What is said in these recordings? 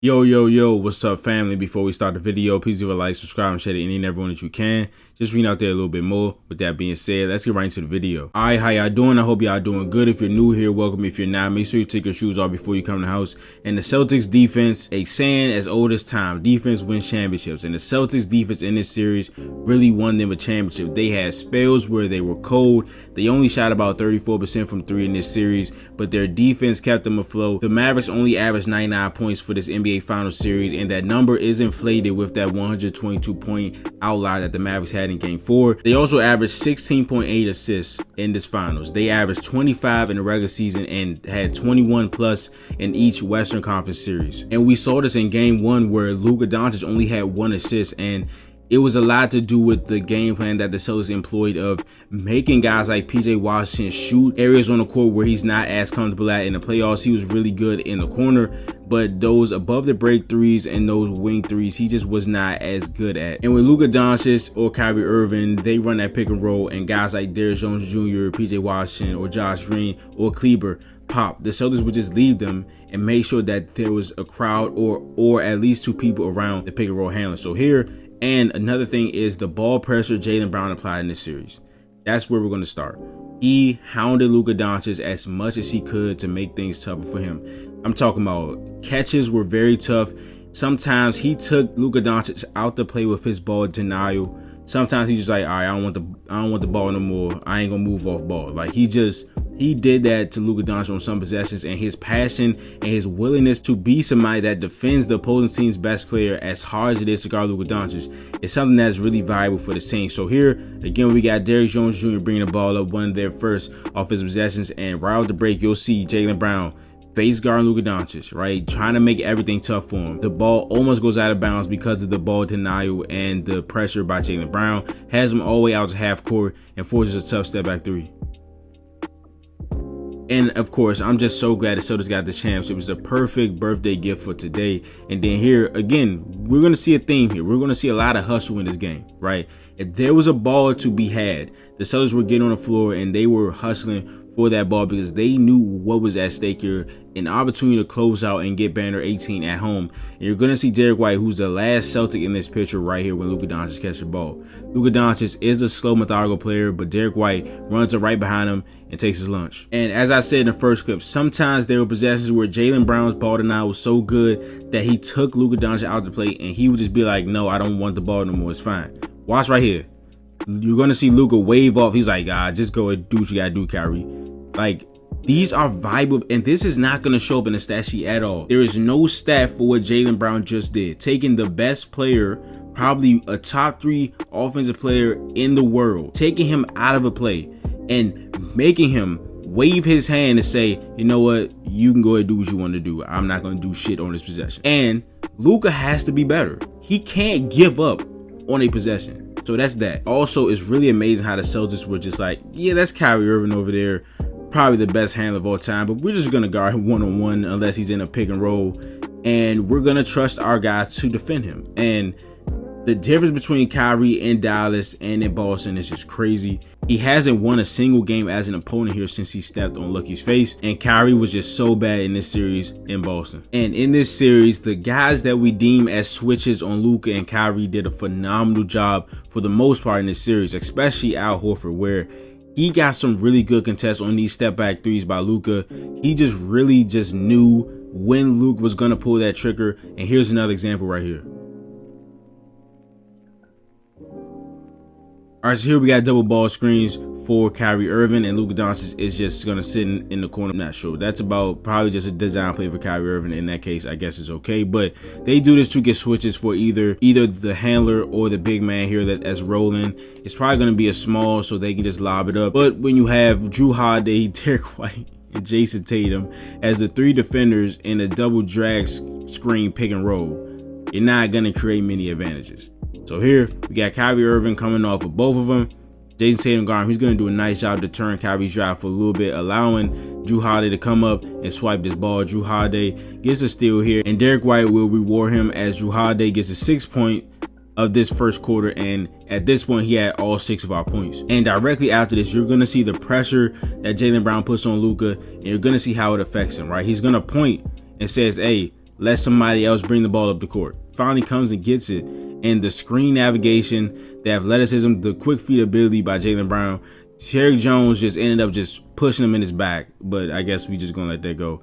Yo, what's up, family? Before we start the video, please leave a like, subscribe, and share to any and everyone that you can. Just reading out there a little bit more. With that being said, let's get right into the video. All right, how y'all doing? I hope y'all doing good. If you're new here, welcome. If you're not, make sure you take your shoes off before you come in the house. And the Celtics defense, a saying as old as time, defense wins championships. And the Celtics defense in this series really won them a championship. They had spells where they were cold. They only shot about 34% from three in this series, but their defense kept them afloat. The Mavericks only averaged 99 points for this NBA Finals series, and that number is inflated with that 122-point outlier that the Mavericks had in Game 4. They also averaged 16.8 assists in this Finals. They averaged 25 in the regular season and had 21 plus in each Western Conference series. And we saw this in Game 1 where Luka Doncic only had 1 assist, and it was a lot to do with the game plan that the Celtics employed of making guys like PJ Washington shoot areas on the court where he's not as comfortable at. In the playoffs, he was really good in the corner, but those above the break threes and those wing threes, he just was not as good at. And when Luka Doncic or Kyrie Irving, they run that pick and roll, and guys like Derrick Jones Jr., PJ Washington, or Josh Green, or Kleber pop, the Celtics would just leave them and make sure that there was a crowd or at least 2 people around the pick and roll handler. So here, and another thing is the ball pressure Jaylen Brown applied in this series. That's where we're going to start. He hounded Luka Doncic as much as he could to make things tougher for him. I'm talking about catches were very tough. Sometimes he took Luka Doncic out to play with his ball denial. Sometimes he's just like, all right, I don't want the ball no more. I ain't gonna move off ball. Like he did that to Luka Doncic on some possessions, and his passion and his willingness to be somebody that defends the opposing team's best player as hard as it is to guard Luka Doncic is something that's really valuable for the team. So here again, we got Derrick Jones Jr. bringing the ball up, one of their first offensive possessions, and right off the break, you'll see Jaylen Brown face guarding Luka Doncic, right? Trying to make everything tough for him. The ball almost goes out of bounds because of the ball denial, and the pressure by Jaylen Brown has him all the way out to half court and forces a tough step back 3. And of course, I'm just so glad the Celtics got the championship. It was a perfect birthday gift for today. And then here again, we're going to see a theme here. We're going to see a lot of hustle in this game, right? If there was a ball to be had, the Celtics were getting on the floor and they were hustling for that ball because they knew what was at stake here, an opportunity to close out and get banner 18 at home. And you're going to see Derrick White, who's the last Celtic in this picture right here when Luka Doncic catches the ball. Luka Doncic is a slow, methodical player, but Derrick White runs up right behind him and takes his lunch. And as I said in the first clip, sometimes there were possessions where Jaylen Brown's ball denial was so good that he took Luka Doncic out the play, and he would just be like, no, I don't want the ball no more. It's fine. Watch right here. You're going to see Luka wave off. He's like, just go and do what you got to do, Kyrie. Like, these are viable, and this is not going to show up in the stat sheet at all. There is no stat for what Jaylen Brown just did. Taking the best player, probably a top 3 offensive player in the world, taking him out of a play and making him wave his hand and say, you know what, you can go ahead and do what you want to do. I'm not going to do shit on this possession. And Luka has to be better. He can't give up on a possession. So that's that. Also, it's really amazing how the Celtics were just like, yeah, that's Kyrie Irving over there, probably the best handler of all time, but we're just going to guard him one-on-one unless he's in a pick and roll, and we're going to trust our guys to defend him. And the difference between Kyrie in Dallas and in Boston is just crazy. He hasn't won a single game as an opponent here since he stepped on Lucky's face, and Kyrie was just so bad in this series in Boston. And in this series, the guys that we deem as switches on Luka and Kyrie did a phenomenal job for the most part in this series, especially Al Horford, where he got some really good contests on these step back threes by Luka. He just really knew when Luka was going to pull that trigger. And here's another example right here. All right, so here we got double ball screens for Kyrie Irving, and Luka Doncic is just going to sit in the corner. I'm not sure. That's about probably just a design play for Kyrie Irving. In that case, I guess it's okay. But they do this to get switches for either the handler or the big man here that's rolling. It's probably going to be a small, so they can just lob it up. But when you have Drew Holiday, Derrick White, and Jason Tatum as the 3 defenders in a double drag screen pick and roll, you're not going to create many advantages. So here we got Kyrie Irving coming off of both of them. Jason Tatum guard, he's going to do a nice job to turn Kyrie's drive for a little bit, allowing Drew Holiday to come up and swipe this ball. Drew Holiday gets a steal here, and Derrick White will reward him as Drew Holiday gets a 6th point of this first quarter, and at this point he had all 6 of our points. And directly after this, you're going to see the pressure that Jaylen Brown puts on Luka, and you're going to see how it affects him, right? He's going to point and says, hey, let somebody else bring the ball up the court. Finally comes and gets it. And the screen navigation, the athleticism, the quick feet ability by Jaylen Brown. Terry Jones just ended up just pushing him in his back. But I guess we just gonna let that go.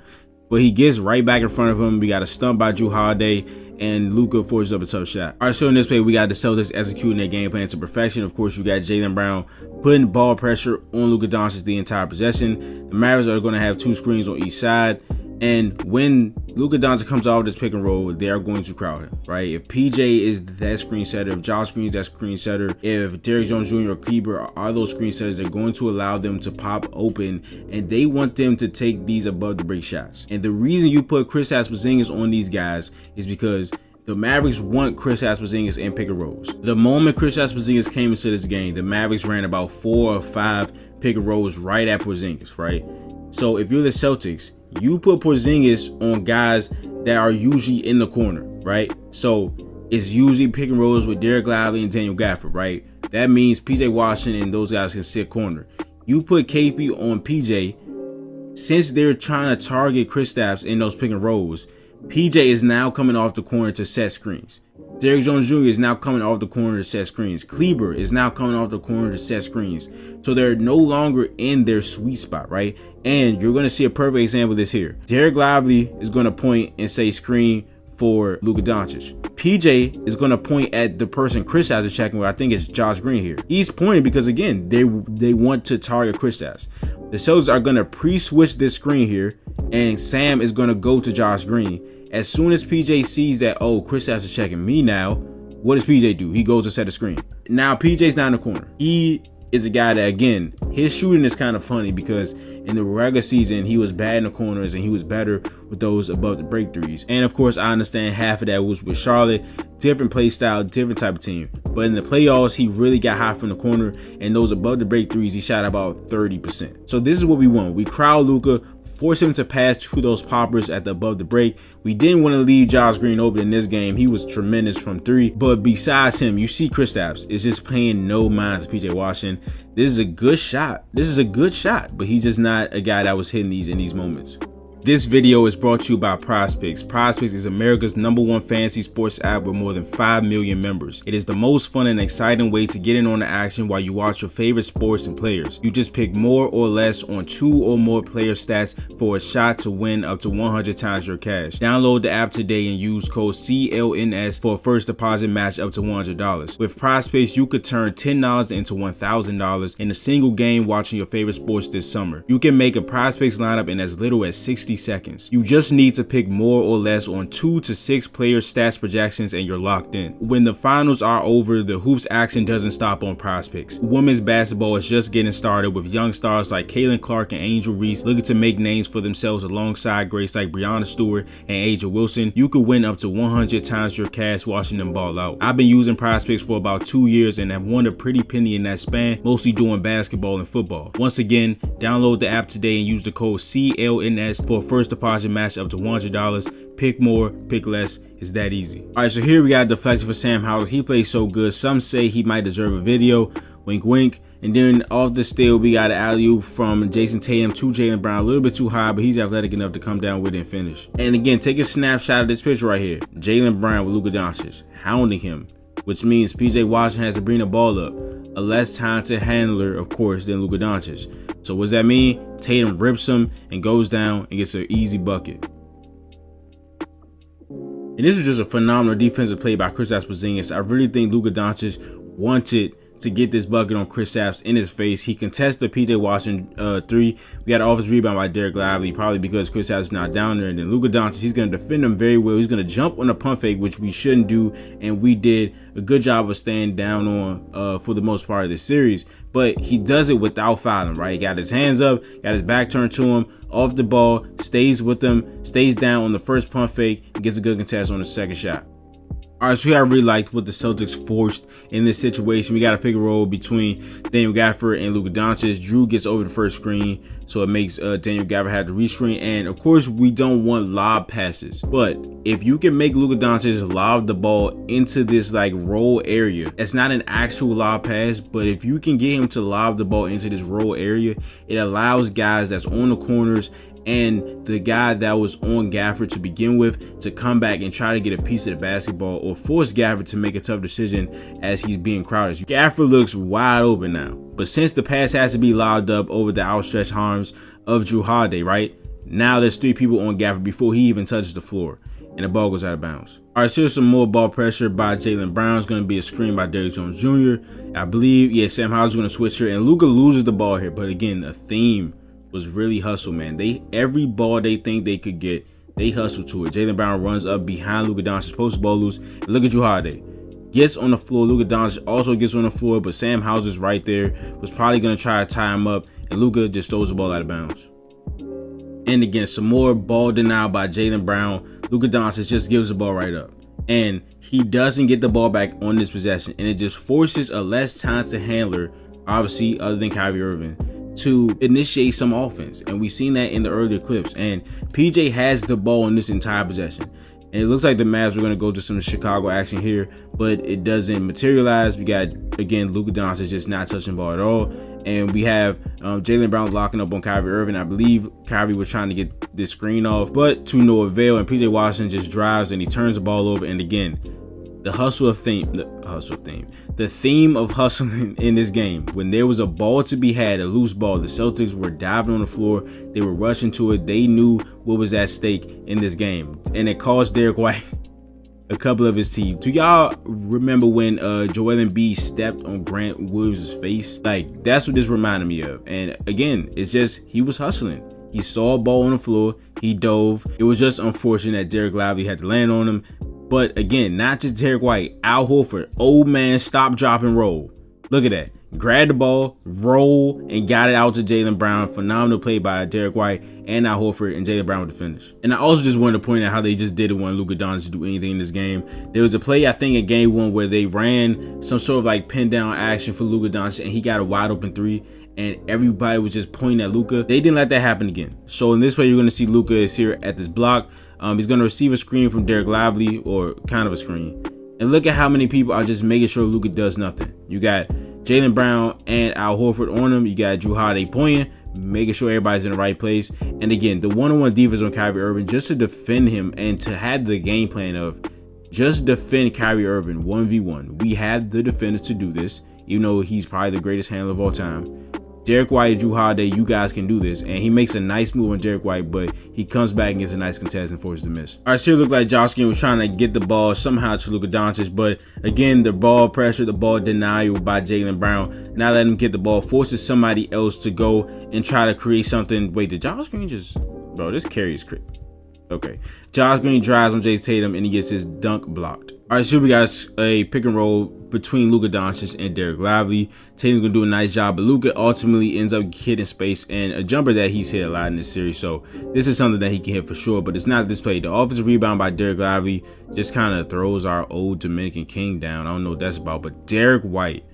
But he gets right back in front of him. We got a stump by Jrue Holiday, and Luka forces up a tough shot. All right, so in this play, we got the Celtics executing their game plan to perfection. Of course, you got Jaylen Brown putting ball pressure on Luka Doncic the entire possession. The Mavericks are going to have 2 screens on each side. And when Luka Doncic comes off this pick and roll, they are going to crowd him, right? If PJ is that screen setter, if Josh Green is that screen setter, if Derrick Jones Jr. or Kleber are those screen setters, they're going to allow them to pop open, and they want them to take these above the break shots. And the reason you put Kristaps Porzingis on these guys is because the Mavericks want Kristaps Porzingis in pick and rolls. The moment Kristaps Porzingis came into this game, the Mavericks ran about 4 or 5 pick and rolls right at Porzingis, right? So if you're the Celtics, you put Porzingis on guys that are usually in the corner, right? So it's usually pick and rolls with Derek Lively and Daniel Gafford, right? That means PJ Washington and those guys can sit corner. You put KP on PJ, since they're trying to target Kristaps in those pick and rolls, PJ is now coming off the corner to set screens. Derrick Jones Jr. is now coming off the corner to set screens. Kleber is now coming off the corner to set screens. So they're no longer in their sweet spot, right? And you're going to see a perfect example of this here. Derek Lively is going to point and say screen for Luka Doncic. PJ is going to point at the person Kristaps is checking with. I think it's Josh Green here. He's pointing because, again, they want to target Kristaps. The Celtics are going to pre-switch this screen here, and Sam is going to go to Josh Green. As soon as PJ sees that, oh, Kristaps is checking me now, what does PJ do? He goes to set a screen. Now, PJ's not in the corner. He is a guy that, again, his shooting is kind of funny because in the regular season, he was bad in the corners and he was better with those above the break threes. And of course, I understand half of that was with Charlotte, different play style, different type of team. But in the playoffs, he really got hot from the corner, and those above the break threes, he shot about 30%. So this is what we want. We crowd Luka, force him to pass to those poppers at the above the break. We didn't want to leave Josh Green open in this game. He was tremendous from 3. But besides him, you see Kristaps is just paying no mind to PJ Washington. This is a good shot. This is a good shot, but he's just not a guy that was hitting these in these moments. This video is brought to you by PrizePicks. PrizePicks is America's #1 fantasy sports app with more than 5 million members. It is the most fun and exciting way to get in on the action while you watch your favorite sports and players. You just pick more or less on 2 or more player stats for a shot to win up to 100 times your cash. Download the app today and use code CLNS for a first deposit match up to $100. With PrizePicks, you could turn $10 into $1,000 in a single game watching your favorite sports this summer. You can make a PrizePicks lineup in as little as 60 seconds. You just need to pick more or less on 2 to 6 player stats projections and you're locked in. When the finals are over, the hoops action doesn't stop on PrizePicks. Women's basketball is just getting started with young stars like Caitlin Clark and Angel Reese looking to make names for themselves alongside greats like Breonna Stewart and Aja Wilson. You could win up to 100 times your cash watching them ball out. I've been using PrizePicks for about 2 years and have won a pretty penny in that span, mostly doing basketball and football. Once again, download the app today and use the code CLNS for a first deposit match up to $100. Pick more, pick less. It's that easy. All right, so here we got a deflection for Sam Howell. He plays so good. Some say he might deserve a video. Wink, wink. And then off the steal, we got an alley-oop from Jason Tatum to Jaylen Brown. A little bit too high, but he's athletic enough to come down with it and finish. And again, take a snapshot of this picture right here. Jaylen Brown with Luka Doncic hounding him, which means PJ Washington has to bring the ball up. A less talented handler, of course, than Luka Doncic. So what does that mean? Tatum rips him and goes down and gets an easy bucket. And this was just a phenomenal defensive play by Kristaps Porzingis. I really think Luka Doncic wanted to get this bucket on Kristaps in his face. He contested the PJ Washington 3. We got an offensive rebound by Derek Lively, probably because Kristaps is not down there. And then Luka Doncic, he's going to defend him very well. He's going to jump on a pump fake, which we shouldn't do. And we did a good job of staying down on for the most part of this series. But he does it without fouling, right? He got his hands up, got his back turned to him, off the ball, stays with him, stays down on the first pump fake, and gets a good contest on the second shot. All right, so here I really liked what the Celtics forced in this situation. We got a pick and roll between Daniel Gafford and Luka Doncic. Jrue gets over the first screen, so it makes Daniel Gafford have to rescreen. And of course, we don't want lob passes, but if you can make Luka Doncic lob the ball into this like roll area, it's not an actual lob pass, but if you can get him to lob the ball into this roll area, it allows guys that's on the corners and the guy that was on Gafford to begin with to come back and try to get a piece of the basketball or force Gafford to make a tough decision as he's being crowded. Gafford looks wide open now, but since the pass has to be lobbed up over the outstretched arms of Jrue Holiday, right? Now there's 3 people on Gafford before he even touches the floor, and the ball goes out of bounds. All right, so here's some more ball pressure by Jaylen Brown. It's going to be a screen by Derrick Jones Jr. I believe, yeah, Sam Hauser's going to switch here, and Luka loses the ball here. But again, the theme was really hustle, man. Every ball they think they could get, they hustle to it. Jaylen Brown runs up behind Luka Doncic, post ball loose, and look at Jrue Holiday. Gets on the floor. Luka Doncic also gets on the floor, but Sam Hauser's right there. Was probably going to try to tie him up, and Luka just throws the ball out of bounds. And again, some more ball denial by Jaylen Brown. Luka Doncic just gives the ball right up. And he doesn't get the ball back on this possession. And it just forces a less talented handler, obviously other than Kyrie Irving, to initiate some offense. And we've seen that in the earlier clips. And PJ has the ball in this entire possession. And it looks like the Mavs are going to go to some Chicago action here, but it doesn't materialize. We got, again, Luka Doncic just not touching the ball at all. And we have Jaylen Brown locking up on Kyrie Irving. I believe Kyrie was trying to get this screen off, but to no avail. And PJ Washington just drives and he turns the ball over. And again, the theme of hustling in this game. When there was a ball to be had, a loose ball, the Celtics were diving on the floor. They were rushing to it. They knew what was at stake in this game. And it caused Derrick White a couple of his team. Do y'all remember when Joel Embiid stepped on Grant Williams' face? Like, that's what this reminded me of. And again, it's just, he was hustling. He saw a ball on the floor. He dove. It was just unfortunate that Derek Lively had to land on him. But again, not just Derek White, Al Horford, old man, stop, drop, and roll. Look at that. Grabbed the ball, roll, and got it out to Jaylen Brown. Phenomenal play by Derek White and Al Horford, and Jaylen Brown with the finish. And I also just wanted to point out how they just didn't want Luka Doncic to do anything in this game. There was a play, I think, in game 1 where they ran some sort of like pin down action for Luka Doncic, and he got a wide open 3. And everybody was just pointing at Luka. They didn't let that happen again. So in this way, you're going to see Luka is here at this block. He's going to receive a screen from Derek Lively, or kind of a screen. And look at how many people are just making sure Luka does nothing. You got Jaylen Brown and Al Horford on him. You got Jrue Holiday pointing, making sure everybody's in the right place. And again, the one-on-one defense on Kyrie Irving just to defend him and to have the game plan of just defend Kyrie Irving 1v1. We have the defenders to do this, even though he's probably the greatest handler of all time. Derek White and Jrue Holiday, you guys can do this. And he makes a nice move on Derek White, but he comes back and gets a nice contest and forces the miss. All right, so it looked like Josh Green was trying to get the ball somehow to Luka Doncic, but again, the ball pressure, the ball denial by Jaylen Brown, not letting him get the ball, forces somebody else to go and try to create something. Wait, did Josh Green just... Bro, this carry is crazy. Okay. Josh Green drives on Jason Tatum and he gets his dunk blocked. All right, so we got a pick and roll between Luka Doncic and Derek Lively. Tatum's gonna do a nice job, but Luka ultimately ends up hitting space and a jumper that he's hit a lot in this series. So this is something that he can hit for sure, but it's not this play. The offensive rebound by Derek Lively just kind of throws our old Dominican King down. I don't know what that's about, but Derek White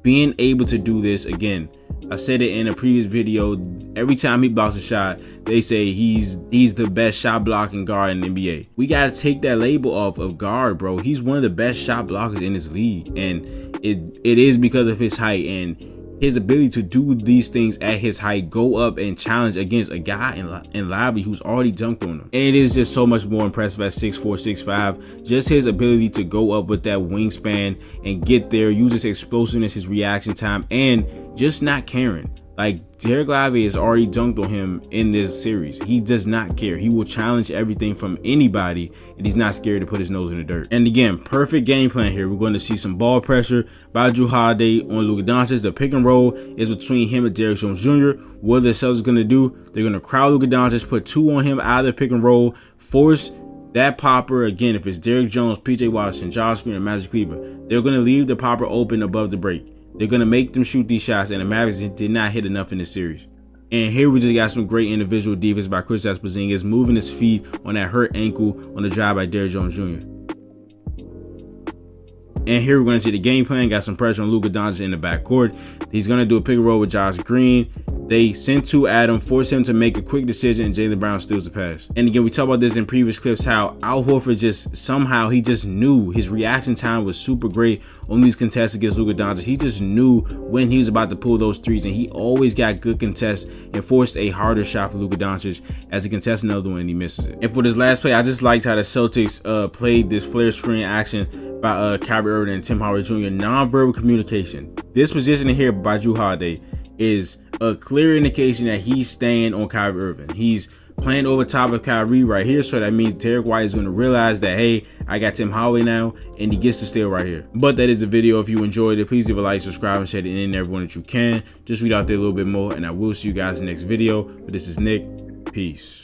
being able to do this again. I said it in a previous video. Every time he blocks a shot, they say he's the best shot blocking guard in the NBA. We got to take that label off of guard, bro. He's one of the best shot blockers in this league, and it is because of his height and his ability to do these things at his height, go up and challenge against a guy in Lively who's already dunked on him. And it is just so much more impressive at 6'4", 6'5". Just his ability to go up with that wingspan and get there, use his explosiveness, his reaction time, and just not caring. Like, Derek Lively has already dunked on him in this series. He does not care. He will challenge everything from anybody, and he's not scared to put his nose in the dirt. And again, perfect game plan here. We're going to see some ball pressure by Jrue Holiday on Luka Doncic. The pick and roll is between him and Derrick Jones Jr. What are the Celtics going to do? They're going to crowd Luka Doncic, put 2 on him out of the pick and roll, force that popper. Again, if it's Derrick Jones, PJ Washington, Josh Green, and Magic Cleaver, they're going to leave the popper open above the break. They're going to make them shoot these shots, and the Mavericks did not hit enough in this series. And here we just got some great individual defense by Kristaps Porzingis, moving his feet on that hurt ankle on the drive by Derrick Jones Jr. And here we're going to see the game plan. Got some pressure on Luka Doncic in the backcourt. He's going to do a pick and roll with Josh Green. They sent to Adam, forced him to make a quick decision, and Jaylen Brown steals the pass. And again, we talked about this in previous clips, how Al Horford just somehow, he just knew his reaction time was super great on these contests against Luka Doncic. He just knew when he was about to pull those threes, and he always got good contests and forced a harder shot for Luka Doncic as he contests another one and he misses it. And for this last play, I just liked how the Celtics played this flare screen action by Kyrie Irving and Tim Hardaway Jr. Non-verbal communication. This positioning here by Jrue Holiday is a clear indication that he's staying on Kyrie Irving. He's playing over top of Kyrie right here, so that means Derek White is going to realize that, hey, I got Tim Hardaway now, and he gets to stay right here. But that is the video. If you enjoyed it, please leave a like, subscribe, and share it in everyone that you can. Just read out there a little bit more, and I will see you guys in the next video. But this is Nick. Peace.